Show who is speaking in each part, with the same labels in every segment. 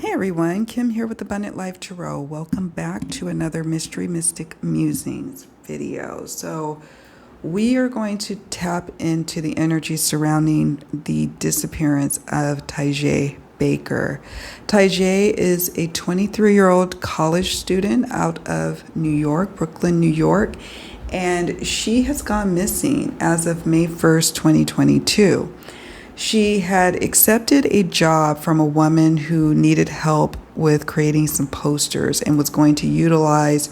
Speaker 1: Hey everyone, Kim here with Abundant Life Tarot. Welcome back to another Mystery Mystic Musings video. So we are going to tap into the energy surrounding the disappearance of TiJae Baker. TiJae is a 23-year-old college student out of New York, Brooklyn, New York, and she has gone missing as of May 1st, 2022. She had accepted a job from a woman who needed help with creating some posters and was going to utilize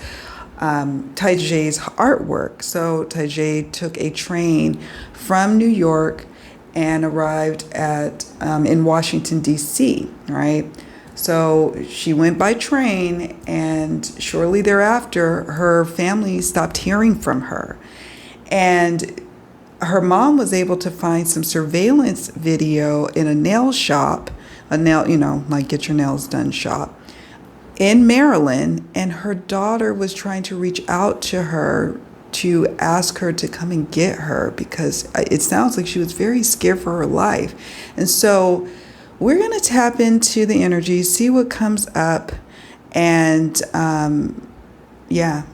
Speaker 1: TiJae's artwork. So TiJae took a train from New York and arrived in Washington D.C. Right? So she went by train, and shortly thereafter, her family stopped hearing from her, and her mom was able to find some surveillance video in a nail shop, like get your nails done shop in Maryland. And her daughter was trying to reach out to her to ask her to come and get her because it sounds like she was very scared for her life. And so we're going to tap into the energy, see what comes up, and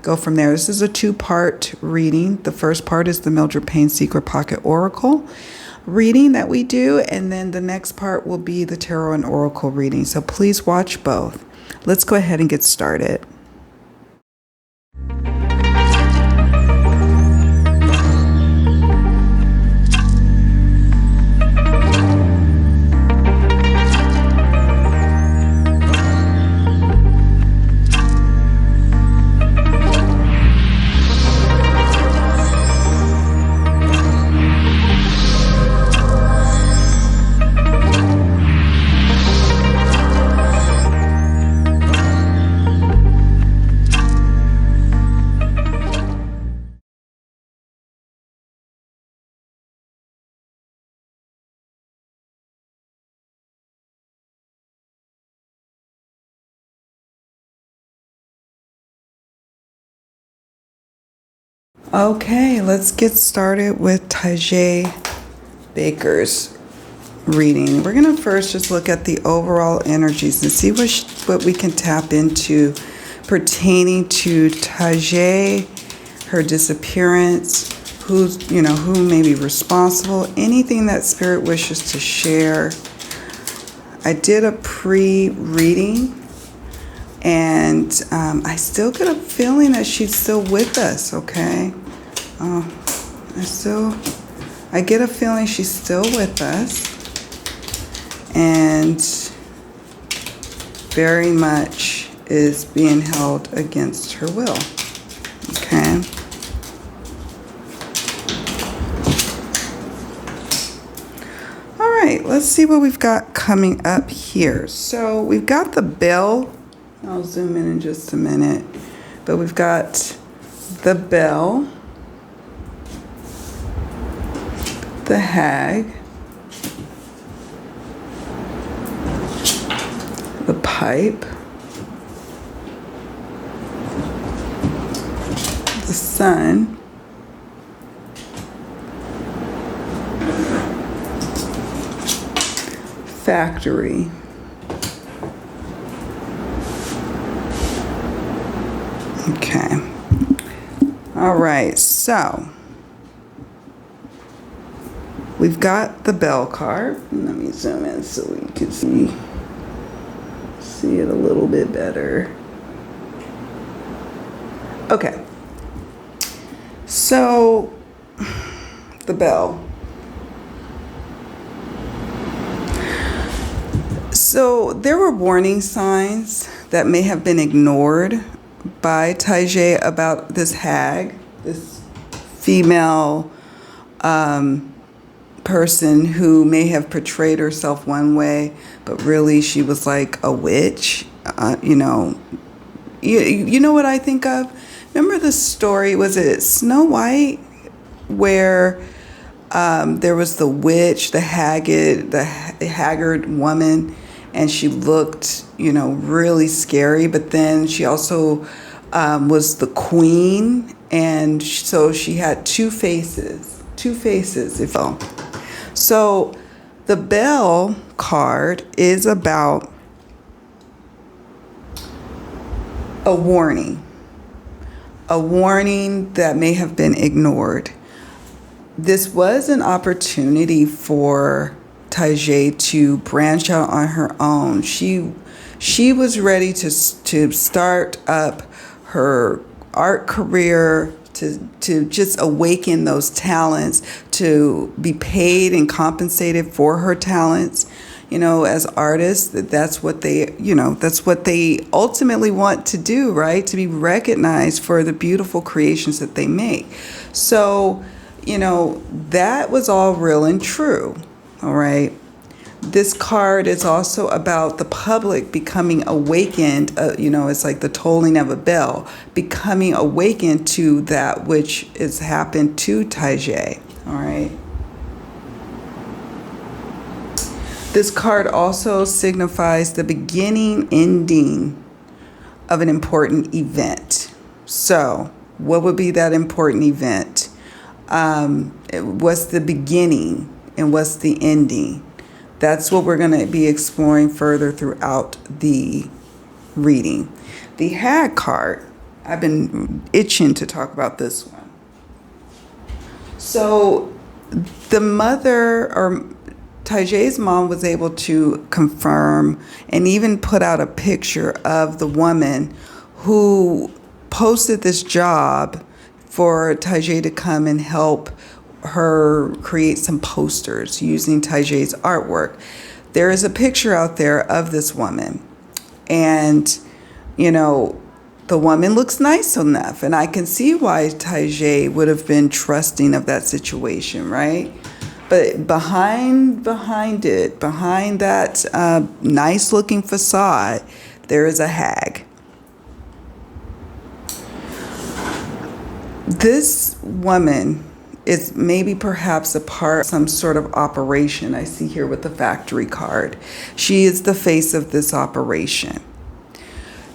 Speaker 1: go from there. This is a two-part reading. The first part is the Mildred Payne Secret Pocket Oracle reading that we do, and then the next part will be the Tarot and Oracle reading. So please watch both. Let's go ahead and get started. Okay, let's get started with TiJae Baker's reading. We're going to first just look at the overall energies and see what we can tap into pertaining to TiJae, her disappearance, who may be responsible, anything that Spirit wishes to share. I did a pre-reading, and I still get a feeling that she's still with us, okay? I get a feeling she's still with us, and very much is being held against her will, okay? All right, let's see what we've got coming up here. So we've got the bell. I'll zoom in just a minute. But we've got the bell, the hag, the pipe, the sun, factory, okay. All right, so we've got the bell card. Let me zoom in so we can see it a little bit better. Okay. So the bell. So there were warning signs that may have been ignored by TiJae about this hag, this female person who may have portrayed herself one way, but really she was like a witch. You know what I think of? Remember the story, was it Snow White, where there was the witch, the haggard woman, and she looked, really scary, but then she also was the queen, and so she had two faces, if you will. So the bell card is about a warning. A warning that may have been ignored. This was an opportunity for TiJae to branch out on her own. She was ready to start up her art career, to just awaken those talents, to be paid and compensated for her talents. You know, as artists, that's what they ultimately want to do, right? To be recognized for the beautiful creations that they make. So, you know, that was all real and true, all right? This card is also about the public becoming awakened. It's like the tolling of a bell, becoming awakened to that which has happened to TiJae, all right? This card also signifies the beginning, ending of an important event. So, what would be that important event? What's the beginning and what's the ending? That's what we're going to be exploring further throughout the reading. The Hag card, I've been itching to talk about this one. So, the mother, or TiJae's mom, was able to confirm and even put out a picture of the woman who posted this job for TiJae to come and help her create some posters using TiJae's artwork. There is a picture out there of this woman, and the woman looks nice enough, and I can see why TiJae would have been trusting of that situation, right? But behind that nice looking facade, there is a hag. This woman is maybe perhaps a part of some sort of operation. I see here with the factory card. She is the face of this operation.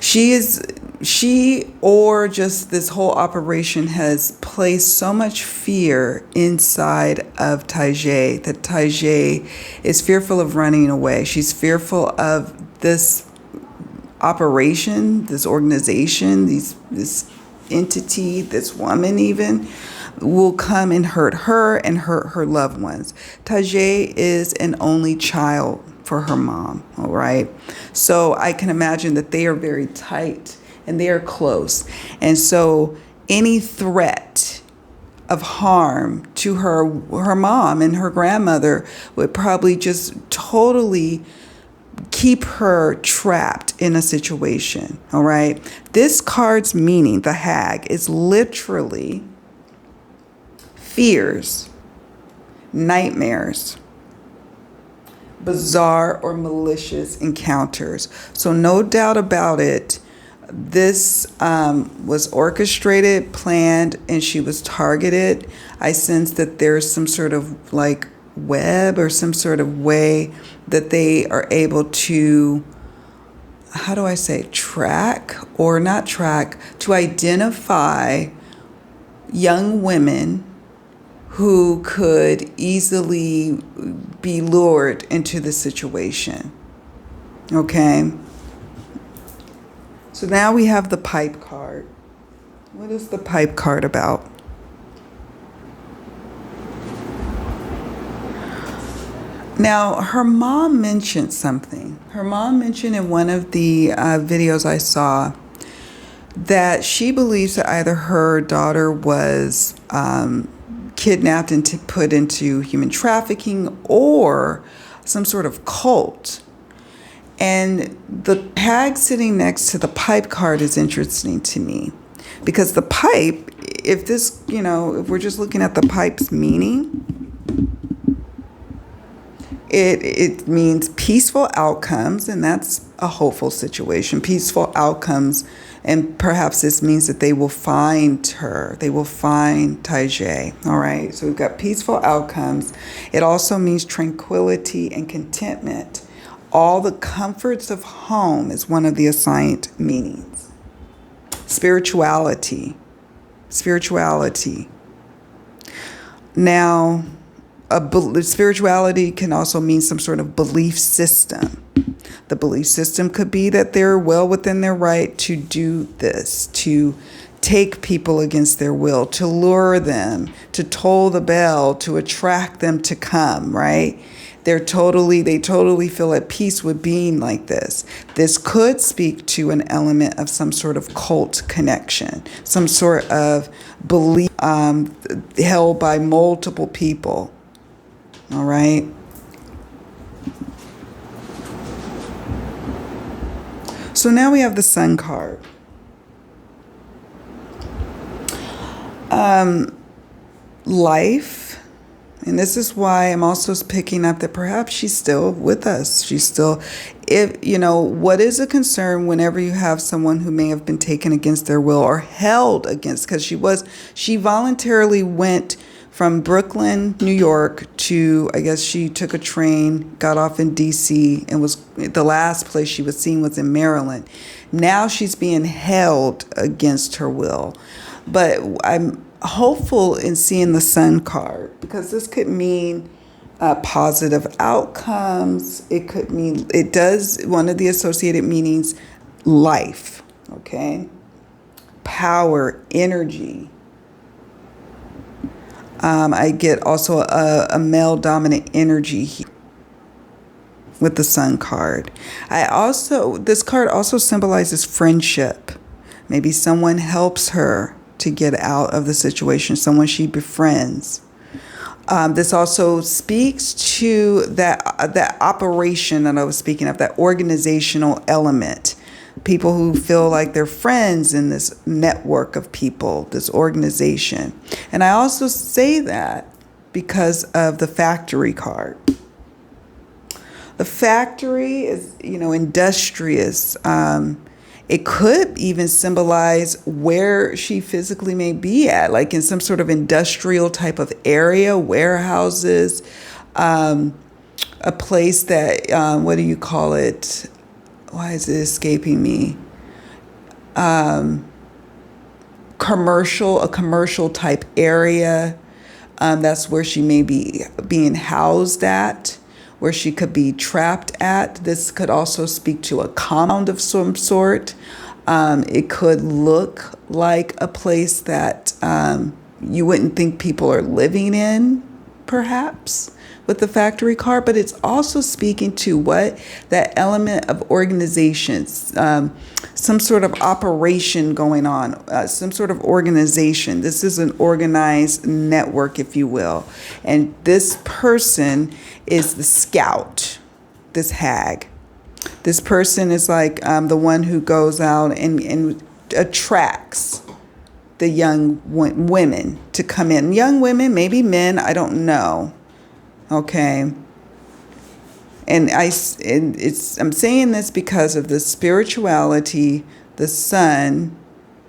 Speaker 1: She or just this whole operation has placed so much fear inside of TiJae that TiJae is fearful of running away. She's fearful of this operation, this organization, this entity, this woman even, will come and hurt her and hurt her loved ones. TiJae is an only child for her mom, all right? So I can imagine that they are very tight and they are close. And so any threat of harm to her mom and her grandmother would probably just totally keep her trapped in a situation, all right? This card's meaning, the hag, is literally fears, nightmares, bizarre or malicious encounters. So no doubt about it, this was orchestrated, planned, and she was targeted. I sense that there's some sort of like web or some sort of way that they are able to, how do I say, track or not track, to identify young women who could easily be lured into the situation. Okay? So now we have the pipe card. What is the pipe card about? Now, her mom mentioned something. Her mom mentioned in one of the videos I saw that she believes that either her daughter was kidnapped and put into human trafficking or some sort of cult. And the hag sitting next to the pipe card is interesting to me because the pipe, if we're just looking at the pipe's meaning, it means peaceful outcomes, and that's a hopeful situation, peaceful outcomes. And perhaps this means that they will find her. They will find TiJae. All right. So we've got peaceful outcomes. It also means tranquility and contentment. All the comforts of home is one of the assigned meanings. Spirituality. Now, spirituality can also mean some sort of belief system. The belief system could be that they're well within their right to do this, to take people against their will, to lure them, to toll the bell, to attract them to come, right? They totally feel at peace with being like this. This could speak to an element of some sort of cult connection, some sort of belief held by multiple people. All right. So now we have the Sun card. Life. And this is why I'm also picking up that perhaps she's still with us. She's still, what is a concern whenever you have someone who may have been taken against their will or held against, because she voluntarily went from Brooklyn, New York to, I guess she took a train, got off in D.C. and was the last place she was seen was in Maryland. Now she's being held against her will. But I'm hopeful in seeing the Sun card, because this could mean positive outcomes. It could mean, one of the associated meanings, life, okay? Power, energy. I get also a male dominant energy here with the Sun card. This card also symbolizes friendship. Maybe someone helps her to get out of the situation, someone she befriends. This also speaks to that operation that I was speaking of, that organizational element. People who feel like they're friends in this network of people, this organization. And I also say that because of the Factory card. The Factory is, industrious. It could even symbolize where she physically may be at, like in some sort of industrial type of area, warehouses, a place that, what do you call it? Why is it escaping me? A commercial type area. That's where she may be being housed at, where she could be trapped at. This could also speak to a compound of some sort. It could look like a place that you wouldn't think people are living in, perhaps, with the Factory card, but it's also speaking to that element of organizations, some sort of operation going on, some sort of organization. This is an organized network, if you will. And this person is the scout, this hag. This person is like the one who goes out and attracts the young women to come in. Young women, maybe men, I don't know. Okay. And I'm saying this because of the spirituality, the Sun,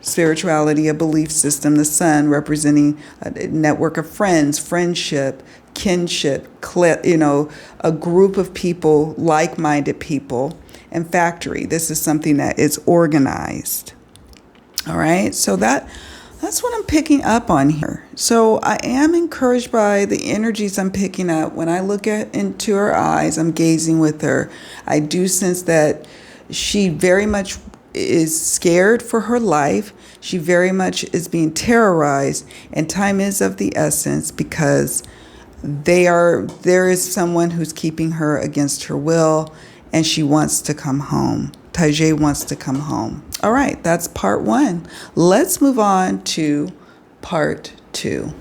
Speaker 1: spirituality, a belief system, the Sun representing a network of friends, friendship, kinship, a group of people, like-minded people, and Factory. This is something that is organized. All right. So that's what I'm picking up on here. So I am encouraged by the energies I'm picking up. When I look into her eyes, I'm gazing with her. I do sense that she very much is scared for her life. She very much is being terrorized, and time is of the essence because there is someone who's keeping her against her will, and she wants to come home. TiJae wants to come home. All right, that's part one. Let's move on to part two.